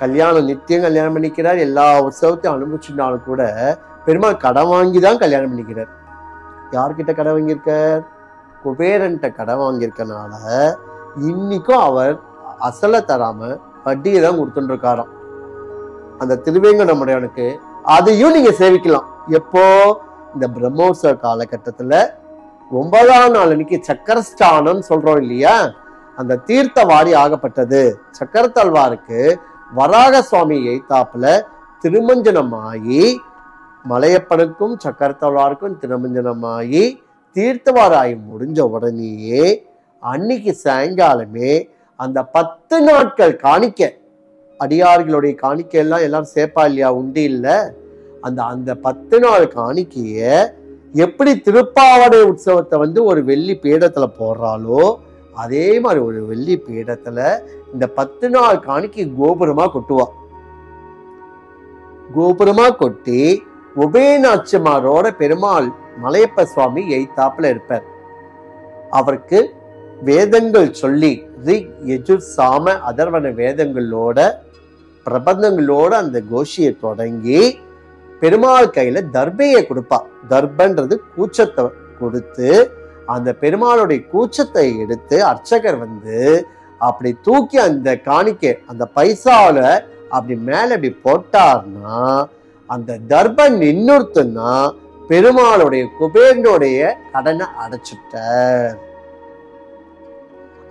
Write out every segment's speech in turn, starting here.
கல்யாணம் நித்தியம் கல்யாணம் பண்ணிக்கிறார், எல்லா உற்சவத்தையும் அனுபவிச்சுனாலும் கூட பெருமாள் கடன் வாங்கிதான் கல்யாணம் பண்ணிக்கிறார். யார்கிட்ட கடன் வாங்கியிருக்கார்? குபேரன்ட்ட கடன் வாங்கியிருக்கனால இன்னைக்கும் அவர் அசலை தராம வட்டியை தான் கொடுத்துட்டு இருக்காராம் அந்த திருவேங்கடமுடையானுக்கு. அதையும் நீங்க சேவிக்கலாம். எப்போ? இந்த பிரம்மோற்சவ காலகட்டத்துல 9ஆம் நாள் அன்னைக்கு சக்கரஸ்தானம் சொல்றோம் இல்லையா, அந்த தீர்த்தவாரி ஆகப்பட்டது. சக்கரத்தாழ்வாருக்கு வராக சுவாமி எய்தாப்புல திருமஞ்சனமாயி, மலையப்பனுக்கும் சக்கரத்தாழ்வாருக்கும் திருமஞ்சனமாயி தீர்த்தவாராய் முடிஞ்ச உடனேயே அன்னைக்கு சாயங்காலமே அந்த 10 நாட்கள் காணிக்க, அடியார்களுடைய காணிக்கை எல்லாம் எல்லாரும் சேர்ப்பா இல்லையா, உண்டு இல்ல, அந்த 10 நாள் காணிக்கைய எப்படி திருப்பாவடை உற்சவத்தை ஒரு வெள்ளி பீடத்துல போடுறாலோ அதே மாதிரி ஒரு வெள்ளி பீடத்துல இந்த 10 நாள் காணிக்கை கோபுரமா கொட்டுவா. கோபுரமா கொட்டி உபயநாச்சிமாரோட பெருமாள் மலையப்ப சுவாமி எய்தாப்புல இருப்பார். அவருக்கு வேதங்கள் சொல்லி ரிக் யஜுர் சாம அதர்வன வேதங்களோட பிரபந்தங்களோட அந்த கோஷியை தொடங்கி பெருமாள் கையில தர்பையை கொடுப்பா. தர்பன்றது கூச்சத்தை கொடுத்து அந்த பெருமாளுடைய கூச்சத்தை எடுத்து அர்ச்சகர் அப்படி தூக்கி அந்த காணிக்கை அந்த பைசாவில அப்படி மேல அப்படி போட்டார்னா அந்த தர்பன் நின்னுறுத்துன்னா பெருமாளுடைய குபேரனுடைய கடனை அடைச்சிட்டார்.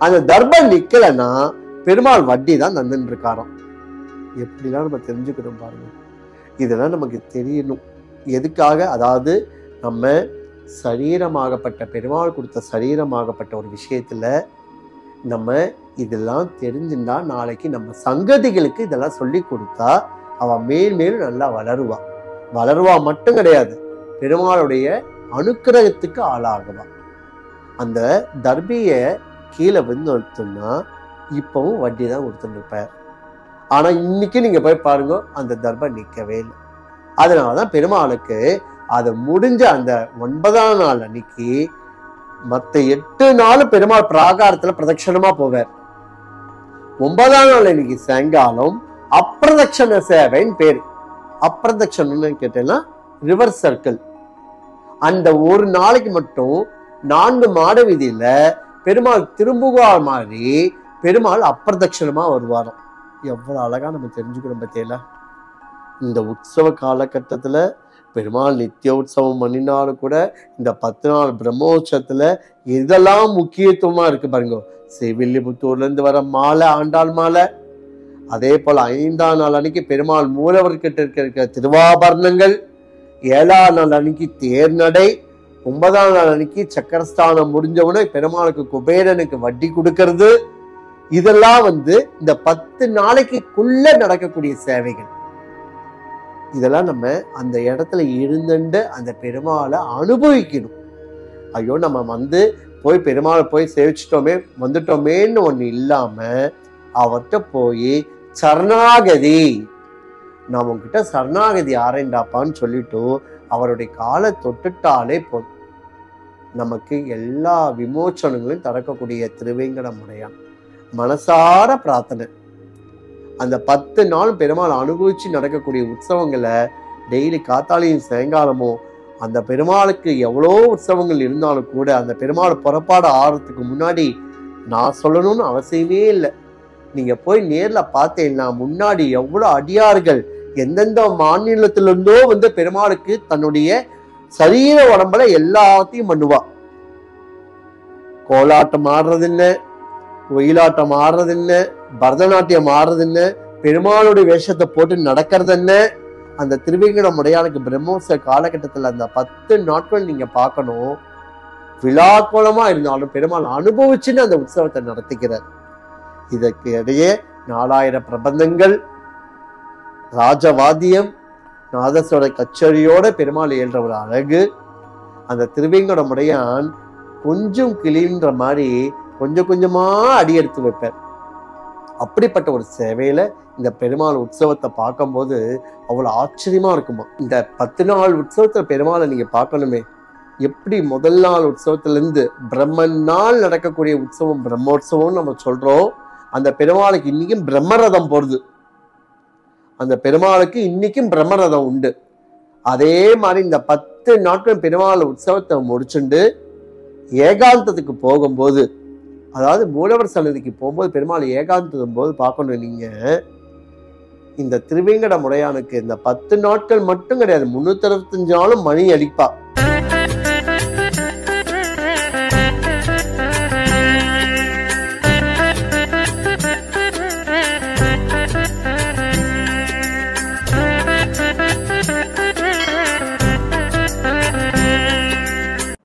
அந்த தர்பன் நிக்கலன்னா பெருமாள் வட்டி தான் தந்துட்டு இருக்காராம். எப்படிலாம் நம்ம தெரிஞ்சுக்கணும் பாருங்க. இதெல்லாம் நமக்கு தெரியணும். எதுக்காக? அதாவது நம்ம சரீரமாகப்பட்ட பெருமாள் கொடுத்த சரீரமாகப்பட்ட ஒரு விஷயத்துல நம்ம இதெல்லாம் தெரிஞ்சுட்டா நாளைக்கு நம்ம சங்கதிகளுக்கு இதெல்லாம் சொல்லி கொடுத்தா அவ மேலும் நல்லா வளருவா மட்டும் கிடையாது, பெருமாளுடைய அனுக்கிரகத்துக்கு ஆளாகுவா. அந்த தர்பிய கீழே எடுத்தோம்னா இப்பவும் வட்டி தான் கொடுத்துட்டு இருப்பார். ஆனா இன்னைக்கு நீங்க போய் பாருங்க, அந்த தர்பம் நிக்கவே இல்லை. அதனாலதான் பெருமாளுக்கு அது முடிஞ்ச அந்த 9ஆம் நாள் அன்னைக்கு மத்த 8 நாள் பெருமாள் பிராகாரத்துல பிரதட்சணமா போவார். 9ஆம் நாள் அன்னைக்கு சாயங்காலம் அப்பிரதட்சண சேவைன்னு பேரு. அப்பிரதட்சணம்னு கேட்டேன்னா ரிவர்ஸ் சர்க்கிள். அந்த ஒரு நாளைக்கு மட்டும் 4 மாட வீதியில பெருமாள் திரும்புவார் மாதிரி பெருமாள் அப்பிரதட்சணமா வருவாராம். எவ்வளவு அழகா நம்ம தெரிஞ்சுக்கணும் பத்தியில. இந்த உற்சவ காலகட்டத்துல பெருமாள் நித்திய உற்சவம் பண்ணினாலும் கூட இந்த 10 நாள் பிரம்மோற்சவத்துல இதெல்லாம் முக்கியத்துவமா இருக்கு பாருங்க. ஸ்ரீவில்லிபுத்தூர்ல இருந்து வர மாலை, ஆண்டாள் மாலை, அதே போல 5ஆம் நாள் அன்னைக்கு பெருமாள் மூலவர்கிட்ட இருக்க திருவாபரணங்கள், 7ஆம் நாள் அன்னைக்கு தேர்நடை, 9ஆம் நாள் அன்னைக்கு சக்கரஸ்தானம் முடிஞ்சவுடனே பெருமாளுக்கு குபேரனுக்கு வட்டி கொடுக்கறது, இதெல்லாம் இந்த 10 நாளைக்குள்ள நடக்கக்கூடிய சேவைகள். இதெல்லாம் நம்ம அந்த இடத்துல இருந்துட்டு அந்த பெருமாளை அனுபவிக்கணும். ஐயோ நம்ம போய் பெருமாளை போய் சேவிச்சிட்டோமே வந்துட்டோமேன்னு ஒண்ணு இல்லாம அவர்கிட்ட போய் சரணாகதி, நான் உங்ககிட்ட சரணாகதி ஆரண்டாப்பான்னு சொல்லிட்டு அவருடைய காலை தொட்டுட்டாலே போதும், நமக்கு எல்லா விமோச்சனங்களையும் தரக்கூடிய திருவேங்கடமுடையான். மனசார பிரார்த்தனை. அந்த 10 நாள் பெருமாள் அனுபவிச்சு நடக்கக்கூடிய உற்சவங்களை டெய்லி காத்தாலையும் சாயங்காலமும் அந்த பெருமாளுக்கு எவ்வளோ உற்சவங்கள் இருந்தாலும் கூட அந்த பெருமாள் புறப்பாடு ஆறதுக்கு முன்னாடி நான் சொல்லணும்னு அவசியமே இல்லை. நீங்க போய் நேர்ல பார்த்தீங்கன்னா முன்னாடி எவ்வளவு அடியார்கள் எந்தெந்த மாநிலத்திலிருந்தோ பெருமாளுக்கு தன்னுடைய சரீர உடம்புல எல்லாத்தையும் பண்ணுவா. கோலாட்டம் ஆடுறது என்ன, ஒயிலாட்டம் ஆடுறது என்ன, பரதநாட்டியம் ஆடுறது என்ன, பெருமாளுடைய வேஷத்தை போட்டு நடக்கிறது என்ன. அந்த திருவேங்கடமுடையானுக்கு பிரம்மோற்சவ காலகட்டத்துல அந்த 10 நாட்கள் நீங்க பார்க்கணும். விழாக்கோலமா இருந்தாலும் பெருமாள் அனுபவிச்சுன்னு அந்த உற்சவத்தை நடத்திக்கிறார். இதற்கு இடையே 4000 பிரபந்தங்கள், ராஜவாத்தியம், நாதஸ்வர கச்சேரியோட பெருமாள் ஏழ்ற ஒரு அழகு. அந்த திருவேங்கடமுடையான் கொஞ்சம் கிளின்ற மாதிரி கொஞ்சம் கொஞ்சமா அடி எடுத்து வைப்பார். அப்படிப்பட்ட ஒரு சேவையில இந்த பெருமாள் உற்சவத்தை பார்க்கும்போது அவ்வளவு ஆச்சரியமா இருக்குமா. இந்த 10 நாள் உற்சவத்துல பெருமாளை நீங்க பார்க்கணுமே. எப்படி முதல் நாள் உற்சவத்துல இருந்து பிரம்மன் நாள் நடக்கக்கூடிய உற்சவம் பிரம்மோற்சவம் நம்ம சொல்றோம். அந்த பெருமாளுக்கு இன்னைக்கும் பிரம்மரதம் போறது. அந்த பெருமாளுக்கு இன்னைக்கும் பிரம்மரதம் உண்டு. அதே மாதிரி இந்த 10 நாட்கள் பெருமாள் உற்சவத்தை முடிச்சுண்டு ஏகாந்தத்துக்கு போகும்போது, அதாவது மூலவர் சன்னதிக்கு போகும்போது பெருமாள் ஏகாந்தத்தும் போது பார்க்கணும் நீங்க, இந்த திருவேங்கட முடையானுக்கு இந்த 10 நாட்கள் மட்டும் கிடையாது, 365 நாளும் மணி அடிப்பா.